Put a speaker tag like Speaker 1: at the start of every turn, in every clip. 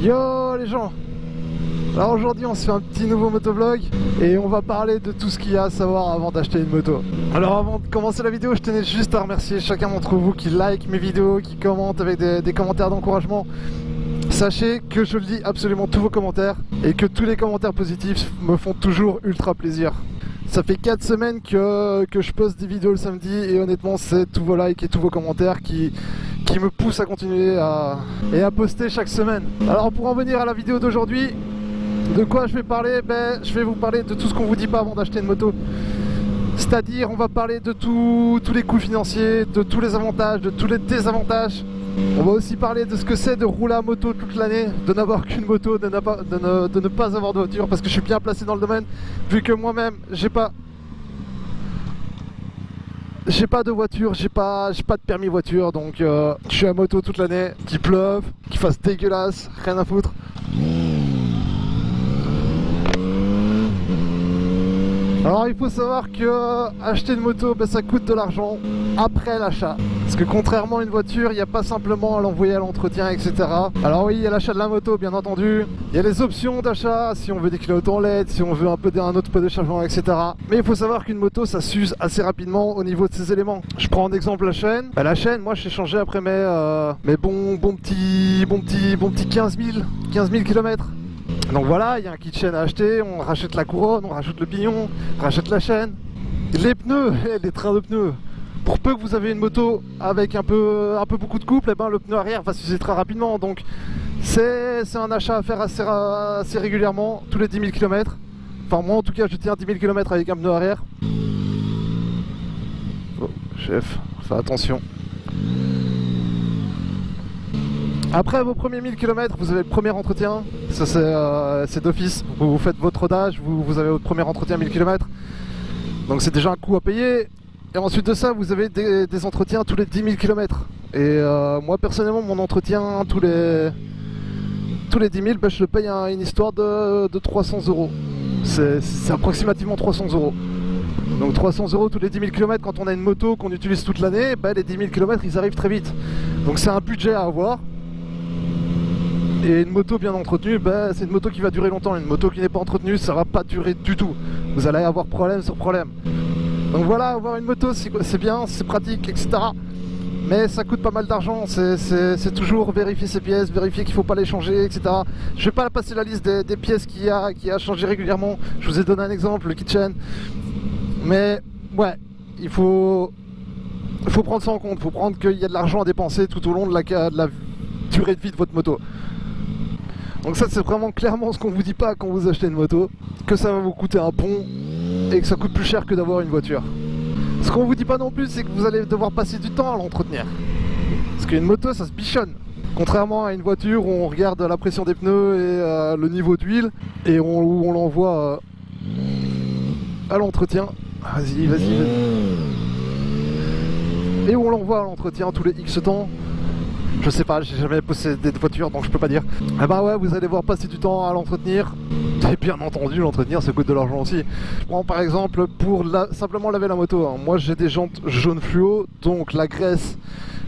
Speaker 1: Yo les gens. Alors aujourd'hui on se fait un petit nouveau motovlog et on va parler de tout ce qu'il y a à savoir avant d'acheter une moto. Alors avant de commencer la vidéo, je tenais juste à remercier chacun d'entre vous qui like mes vidéos, qui commente avec des commentaires d'encouragement. Sachez que je lis absolument tous vos commentaires et que tous les commentaires positifs me font toujours ultra plaisir. Ça fait 4 semaines que je poste des vidéos le samedi et honnêtement c'est tous vos likes et tous vos commentaires qui me poussent à continuer à poster chaque semaine. Alors pour en venir à la vidéo d'aujourd'hui, de quoi je vais parler? Je vais vous parler de tout ce qu'on vous dit pas avant d'acheter une moto. C'est-à-dire on va parler de tous les coûts financiers, de tous les avantages, de tous les désavantages. On va aussi parler de ce que c'est de rouler à moto toute l'année, de n'avoir qu'une moto, de ne pas avoir de voiture, parce que je suis bien placé dans le domaine, vu que moi-même j'ai pas de voiture, j'ai pas de permis voiture, donc je suis à moto toute l'année, qu'il pleuve, qu'il fasse dégueulasse, rien à foutre. Alors il faut savoir que acheter une moto, ça coûte de l'argent après l'achat. Parce que contrairement à une voiture, il n'y a pas simplement à l'envoyer à l'entretien, etc. Alors oui, il y a l'achat de la moto, bien entendu. Il y a les options d'achat, si on veut des clignotantes en LED, si on veut un autre peu de chargement, etc. Mais il faut savoir qu'une moto, ça s'use assez rapidement au niveau de ses éléments. Je prends en exemple la chaîne. La chaîne, moi, je l'ai changée après mes bons petits 15 000 km. Donc voilà, il y a un kit chaîne à acheter, on rachète la couronne, on rajoute le pignon, on rachète la chaîne. Les pneus, les trains de pneus. Pour peu que vous avez une moto avec un peu beaucoup de couple, le pneu arrière va s'user très rapidement. Donc c'est un achat à faire assez régulièrement, tous les 10 000 km. Enfin moi en tout cas je tiens 10 000 km avec un pneu arrière. Oh chef, fais attention. Après vos premiers 1000 km, vous avez le premier entretien, ça c'est d'office, vous faites votre rodage, vous avez votre premier entretien 1000 km, donc c'est déjà un coût à payer, et ensuite de ça vous avez des entretiens tous les 10 000 km, et moi personnellement mon entretien tous les 10 000, je le paye une histoire de 300 €, c'est approximativement 300 €. Donc 300 € tous les 10 000 km quand on a une moto qu'on utilise toute l'année, les 10 000 km ils arrivent très vite, donc c'est un budget à avoir. Et une moto bien entretenue, c'est une moto qui va durer longtemps. Une moto qui n'est pas entretenue, ça va pas durer du tout. Vous allez avoir problème sur problème. Donc voilà, avoir une moto c'est bien, c'est pratique, etc. Mais ça coûte pas mal d'argent. C'est toujours vérifier ses pièces, vérifier qu'il ne faut pas les changer, etc. Je vais pas passer la liste des pièces qu'il y a à changer régulièrement. Je vous ai donné un exemple, le kit chaîne. Mais ouais, il faut prendre ça en compte. Il faut prendre qu'il y a de l'argent à dépenser tout au long de la durée de vie de votre moto. Donc ça c'est vraiment clairement ce qu'on vous dit pas quand vous achetez une moto, que ça va vous coûter un pont et que ça coûte plus cher que d'avoir une voiture. Ce qu'on vous dit pas non plus, c'est que vous allez devoir passer du temps à l'entretenir. Parce qu'une moto ça se bichonne. Contrairement à une voiture où on regarde la pression des pneus et le niveau d'huile et où on l'envoie à l'entretien. Vas-y. Et où on l'envoie à l'entretien tous les X temps. Je sais pas, j'ai jamais possédé de voiture donc je peux pas dire. Ouais, vous allez devoir passer du temps à l'entretenir. Et bien entendu, l'entretenir ça coûte de l'argent aussi. Je prends par exemple pour simplement laver la moto. Moi j'ai des jantes jaune fluo, donc la graisse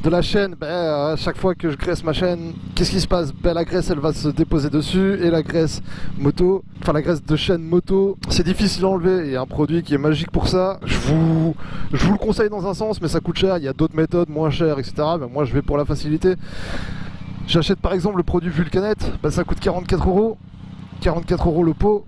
Speaker 1: de la chaîne, à chaque fois que je graisse ma chaîne, qu'est-ce qui se passe? La graisse elle va se déposer dessus et la graisse moto, enfin la graisse de chaîne moto, c'est difficile à enlever. Il y a un produit qui est magique pour ça. Je vous le conseille dans un sens, mais ça coûte cher. Il y a d'autres méthodes moins chères, etc. Mais moi je vais pour la facilité. J'achète par exemple le produit Vulcanette, ça coûte 44 €. 44 € le pot.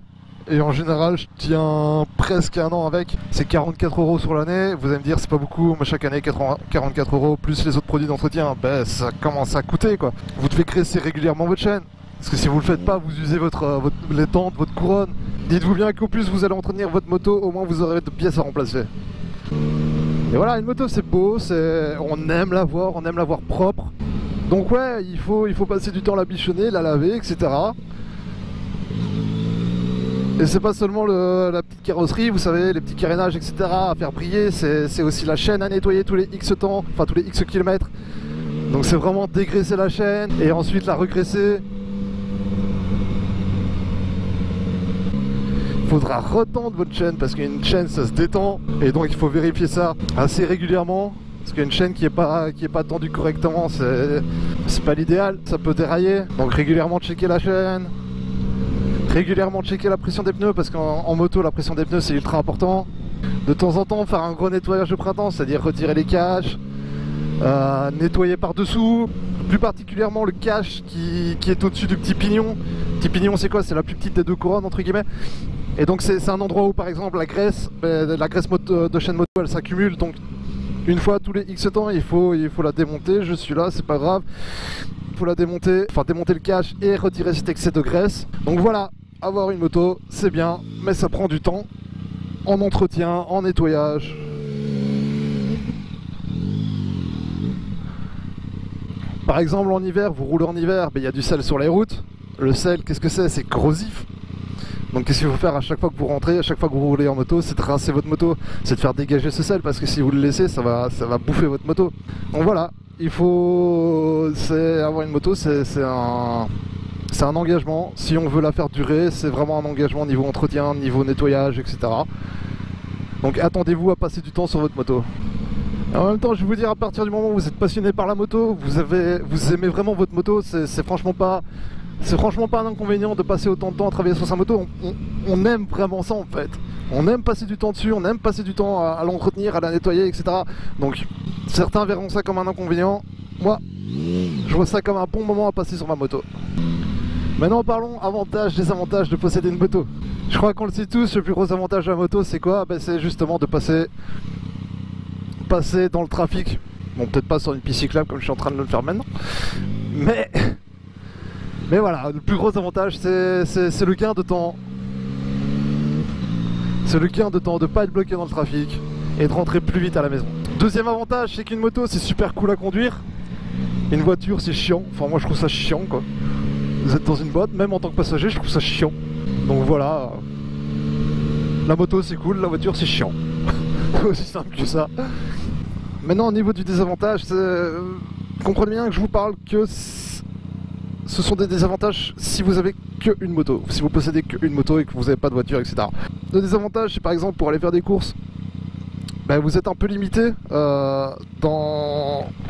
Speaker 1: Et en général, je tiens presque un an avec. C'est 44 € sur l'année. Vous allez me dire, c'est pas beaucoup. Mais chaque année, 44 € plus les autres produits d'entretien, ça commence à coûter quoi. Vous devez graisser régulièrement votre chaîne. Parce que si vous le faites pas, vous usez les tentes, votre couronne. Dites-vous bien qu'au plus vous allez entretenir votre moto, au moins vous aurez de pièces à remplacer. Et voilà, une moto c'est beau, on aime la voir, on aime la voir propre. Donc ouais, il faut passer du temps à la bichonner, la laver, etc. Et c'est pas seulement la petite carrosserie, vous savez, les petits carénages, etc. à faire briller, c'est aussi la chaîne à nettoyer tous les X temps, enfin tous les X kilomètres. Donc c'est vraiment dégraisser la chaîne et ensuite la regraisser. Il faudra retendre votre chaîne parce qu'une chaîne ça se détend et donc il faut vérifier ça assez régulièrement. Parce qu'une chaîne qui est pas tendue correctement, c'est pas l'idéal, ça peut dérailler. Donc régulièrement checker la chaîne, régulièrement checker la pression des pneus, parce qu'en moto la pression des pneus c'est ultra important. De temps en temps faire un gros nettoyage de printemps, c'est-à-dire retirer les caches, nettoyer par dessous, plus particulièrement le cache qui est au-dessus du petit pignon. Petit pignon c'est quoi? C'est la plus petite des deux couronnes entre guillemets. Et donc c'est un endroit où par exemple la graisse de chaîne moto elle s'accumule, donc une fois tous les X temps il faut la démonter. Je suis là, c'est pas grave, il faut la démonter, enfin démonter le cache et retirer cet excès de graisse. Donc voilà, avoir une moto c'est bien, mais ça prend du temps en entretien, en nettoyage. Par exemple en hiver, vous roulez en hiver, il y a du sel sur les routes. Le sel, qu'est-ce que c'est? C'est corrosif. Donc qu'est-ce qu'il faut faire à chaque fois que vous rentrez, à chaque fois que vous roulez en moto? C'est de rincer votre moto, c'est de faire dégager ce sel, parce que si vous le laissez, ça va bouffer votre moto. Donc voilà, il faut... avoir une moto, c'est un engagement. Si on veut la faire durer, c'est vraiment un engagement niveau entretien, niveau nettoyage, etc. Donc attendez-vous à passer du temps sur votre moto. Et en même temps, je vais vous dire, à partir du moment où vous êtes passionné par la moto, vous aimez vraiment votre moto, c'est franchement pas un inconvénient de passer autant de temps à travailler sur sa moto. On aime vraiment ça en fait. On aime passer du temps dessus, on aime passer du temps à l'entretenir, à la nettoyer, etc. Donc certains verront ça comme un inconvénient. Moi, je vois ça comme un bon moment à passer sur ma moto. Maintenant parlons avantages, désavantages de posséder une moto. Je crois qu'on le sait tous, le plus gros avantage de la moto c'est quoi? C'est justement de passer dans le trafic. Bon, peut-être pas sur une piste cyclable comme je suis en train de le faire maintenant, mais voilà, le plus gros avantage c'est le gain de temps. C'est le gain de temps de pas être bloqué dans le trafic et de rentrer plus vite à la maison. Deuxième avantage, c'est qu'une moto c'est super cool à conduire. Une voiture c'est chiant, enfin moi je trouve ça chiant quoi. Vous êtes dans une boîte, même en tant que passager je trouve ça chiant. Donc voilà, la moto c'est cool, la voiture c'est chiant. Aussi simple que ça. Maintenant au niveau du désavantage, comprenez bien que je vous parle que ce sont des désavantages si vous avez qu'une moto, si vous possédez qu'une moto et que vous n'avez pas de voiture, etc. Le désavantage, c'est par exemple pour aller faire des courses, vous êtes un peu limité dans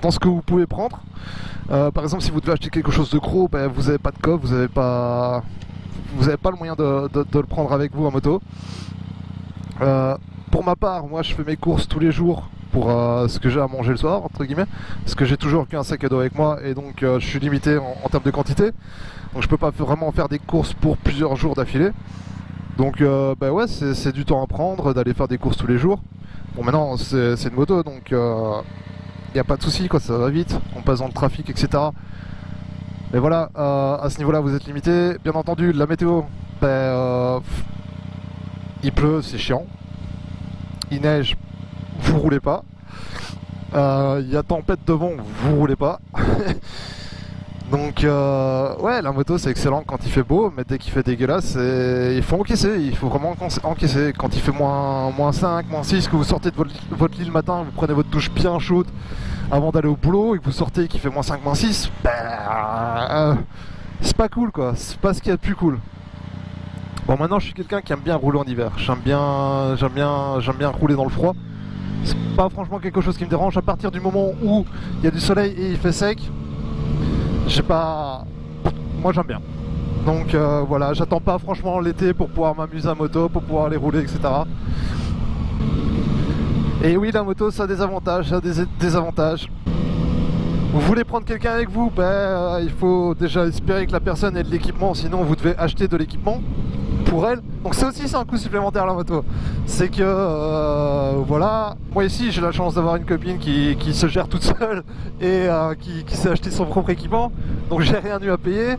Speaker 1: ce que vous pouvez prendre. Par exemple, si vous devez acheter quelque chose de gros, vous n'avez pas de coffre, vous n'avez pas le moyen de le prendre avec vous en moto. Pour ma part, moi je fais mes courses tous les jours pour ce que j'ai à manger le soir, entre guillemets, parce que j'ai toujours qu'un sac à dos avec moi et donc je suis limité en termes de quantité, donc je peux pas vraiment faire des courses pour plusieurs jours d'affilée. Donc ouais, c'est du temps à prendre d'aller faire des courses tous les jours. Bon, maintenant c'est une moto, donc y a pas de souci quoi, ça va vite, on passe dans le trafic, etc. Mais voilà, à ce niveau-là vous êtes limité. Bien entendu, la météo, il pleut, c'est chiant. Il neige, vous roulez pas. Il y a tempête devant, vous roulez pas. Donc ouais, la moto c'est excellent quand il fait beau, mais dès qu'il fait dégueulasse, il faut encaisser, il faut vraiment encaisser. Quand il fait moins 5, moins 6, que vous sortez de votre lit le matin, vous prenez votre douche bien chaude avant d'aller au boulot et que vous sortez et qu'il fait moins 5, moins 6, c'est pas cool quoi, c'est pas ce qu'il y a de plus cool. Bon, maintenant je suis quelqu'un qui aime bien rouler en hiver, j'aime bien rouler dans le froid. C'est pas franchement quelque chose qui me dérange à partir du moment où il y a du soleil et il fait sec. Moi j'aime bien. Donc voilà, j'attends pas franchement l'été pour pouvoir m'amuser à moto, pour pouvoir aller rouler, etc. Et oui, la moto ça a des avantages, ça a des désavantages. Vous voulez prendre quelqu'un avec vous, il faut déjà espérer que la personne ait de l'équipement, sinon vous devez acheter de l'équipement pour elle. Donc ça aussi c'est un coût supplémentaire la moto. C'est que voilà, moi ici j'ai la chance d'avoir une copine qui se gère toute seule et qui s'est acheté son propre équipement, donc j'ai rien eu à payer.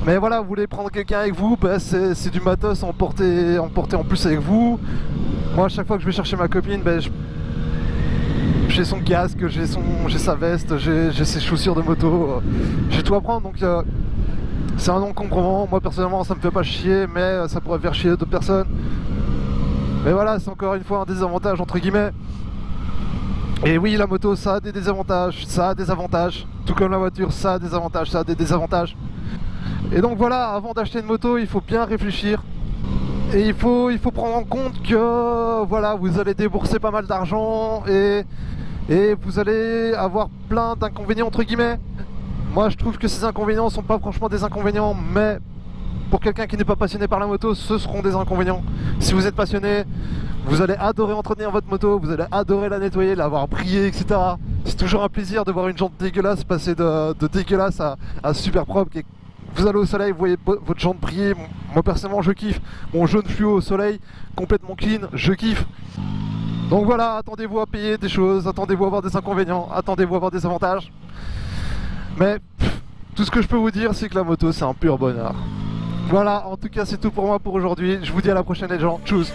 Speaker 1: Mais voilà, vous voulez prendre quelqu'un avec vous, c'est du matos à emporter en plus avec vous. Moi à chaque fois que je vais chercher ma copine, j'ai son casque, j'ai sa veste, j'ai ses chaussures de moto, j'ai tout à prendre, donc c'est un encombrement. Moi personnellement ça me fait pas chier, mais ça pourrait faire chier d'autres personnes. Mais voilà, c'est encore une fois un désavantage entre guillemets. Et oui, la moto ça a des désavantages, ça a des avantages, tout comme la voiture ça a des avantages, ça a des désavantages. Et donc voilà, avant d'acheter une moto il faut bien réfléchir. Et il faut prendre en compte que voilà, vous allez débourser pas mal d'argent et vous allez avoir plein d'inconvénients entre guillemets. Moi je trouve que ces inconvénients sont pas franchement des inconvénients, mais pour quelqu'un qui n'est pas passionné par la moto, ce seront des inconvénients. Si vous êtes passionné, vous allez adorer entretenir votre moto, vous allez adorer la nettoyer, l'avoir brillée, etc. C'est toujours un plaisir de voir une jante dégueulasse passer de dégueulasse à super propre. Vous allez au soleil, vous voyez votre jante briller. Moi personnellement je kiffe. Mon jaune fluo au soleil, complètement clean, je kiffe. Donc voilà, attendez-vous à payer des choses, attendez-vous à avoir des inconvénients, attendez-vous à avoir des avantages. Mais tout ce que je peux vous dire, c'est que la moto c'est un pur bonheur. Voilà, en tout cas c'est tout pour moi pour aujourd'hui. Je vous dis à la prochaine les gens. Tchuss.